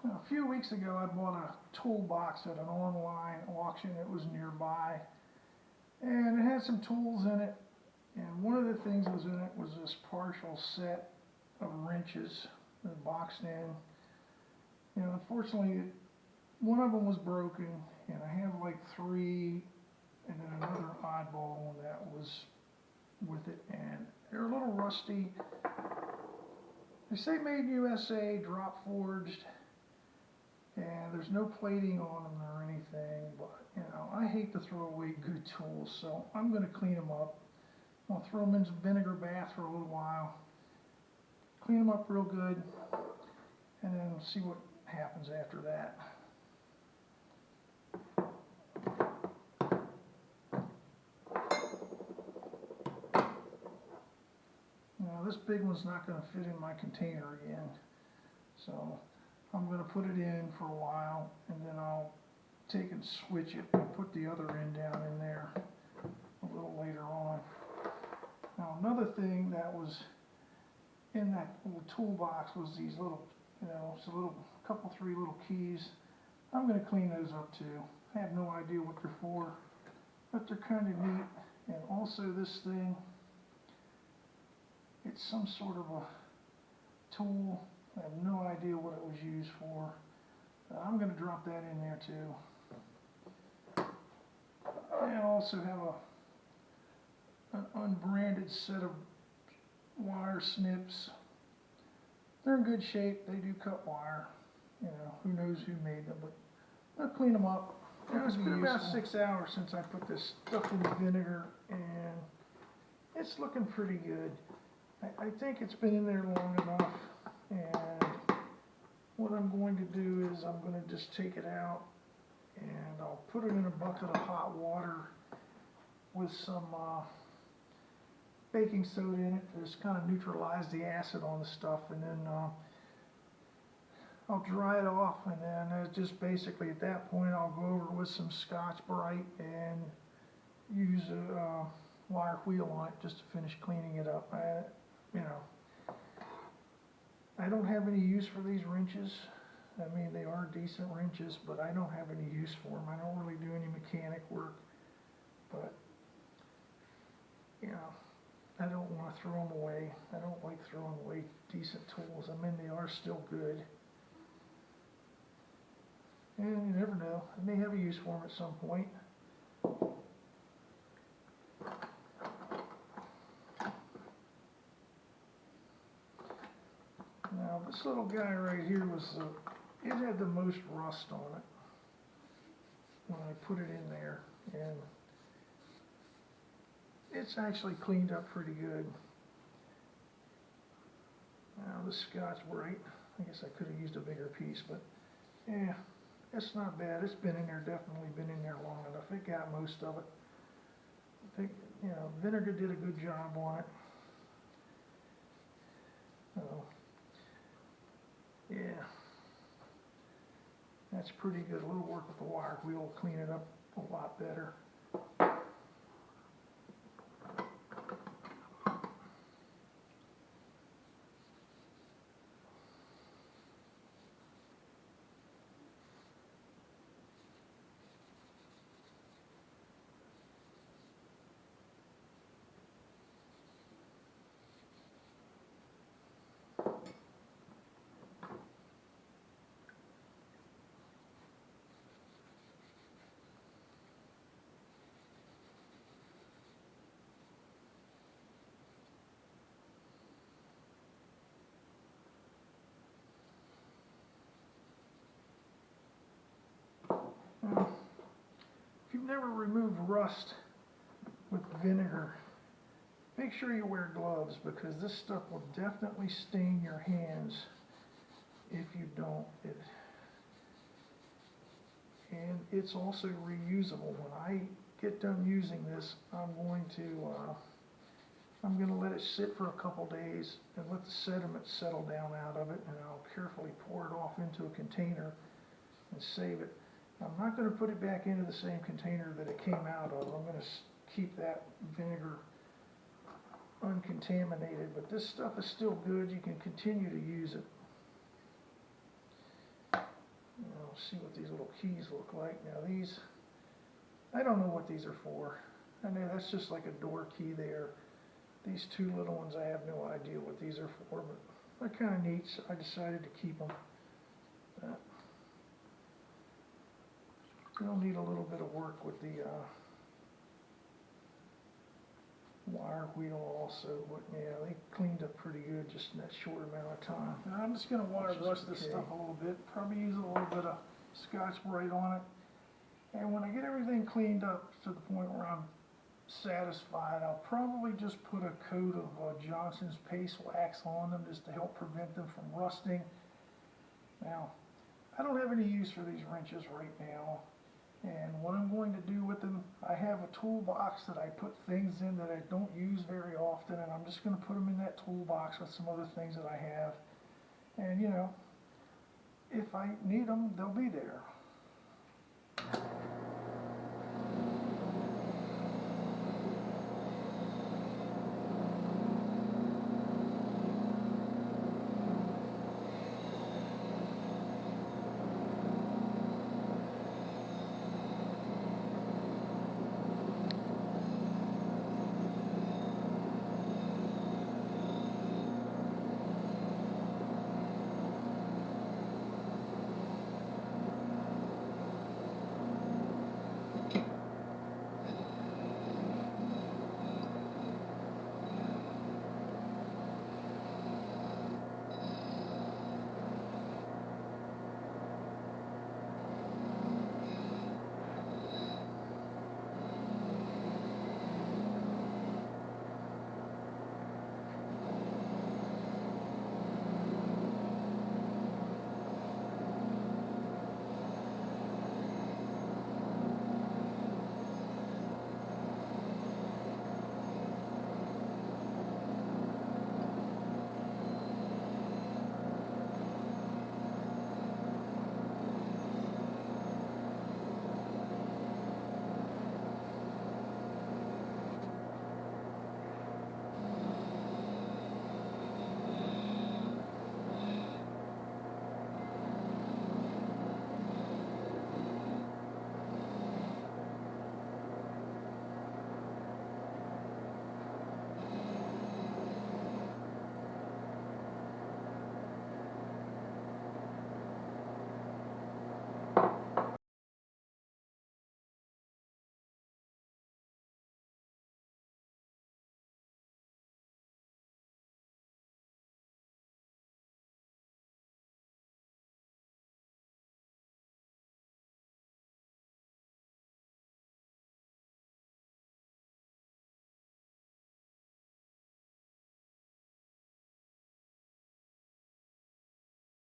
A few weeks ago I bought a toolbox at an online auction that was nearby, and it had some tools in it, and one of the things that was in it was this partial set of wrenches that are boxed in. Unfortunately one of them was broken, and I have like three, and then another oddball one that was with it, and they're a little rusty. They say made USA, drop forged, and there's no plating on them or anything, but I hate to throw away good tools, so I'm going to clean them up. I'll throw them in some vinegar bath for a little while, clean them up real good, and then we'll see what happens after that. Now this big one's not going to fit in my container again, so I'm going to put it in for a while, and then I'll take and switch it and put the other end down in there a little later on. Now another thing that was in that little toolbox was these little, three little keys. I'm going to clean those up too. I have no idea what they're for, but they're kind of neat. And also this thing, it's some sort of a tool. I have no idea what it was used for. I'm going to drop that in there too. And I also have an unbranded set of wire snips. They're in good shape. They do cut wire. Who knows who made them, but I'll clean them up. It's been about 6 hours since I put this stuff in the vinegar, and it's looking pretty good. I think it's been in there long enough, and what I'm going to do is I'm going to just take it out, and I'll put it in a bucket of hot water with some baking soda in it to just kind of neutralize the acid on the stuff, and then I'll dry it off, and then just basically at that point I'll go over with some Scotch-Brite and use a wire wheel on it just to finish cleaning it up. I don't have any use for these wrenches. I mean, they are decent wrenches, but I don't have any use for them. I don't really do any mechanic work, but I don't want to throw them away. I don't like throwing away decent tools. I mean, they are still good. And you never know, I may have a use for them at some point. Now this little guy right here it had the most rust on it when I put it in there, and it's actually cleaned up pretty good. Now the Scotch-Brite, I guess I could have used a bigger piece, but yeah, it's not bad. It's been in there, definitely been in there long enough. It got most of it. I think, vinegar did a good job on it. So, yeah, that's pretty good. A little work with the wire wheel will clean it up a lot better. If you've never removed rust with vinegar, make sure you wear gloves, because this stuff will definitely stain your hands if you don't. And it's also reusable. When I get done using this, I'm going to let it sit for a couple days and let the sediment settle down out of it, and I'll carefully pour it off into a container and save it. I'm not going to put it back into the same container that it came out of. I'm going to keep that vinegar uncontaminated, but this stuff is still good. You can continue to use it. see what these little keys look like. Now these, I don't know what these are for. I mean, that's just like a door key there. These two little ones, I have no idea what these are for, but they're kind of neat, so I decided to keep them. They'll need a little bit of work with the wire wheel also, but yeah, they cleaned up pretty good just in that short amount of time. Now I'm just going to wire rust this stuff a little bit, probably use a little bit of Scotch-Brite on it. And when I get everything cleaned up to the point where I'm satisfied, I'll probably just put a coat of Johnson's paste wax on them just to help prevent them from rusting. Now, I don't have any use for these wrenches right now, and what I'm going to do with them, I have a toolbox that I put things in that I don't use very often, and I'm just going to put them in that toolbox with some other things that I have, and you know, if I need them, they'll be there.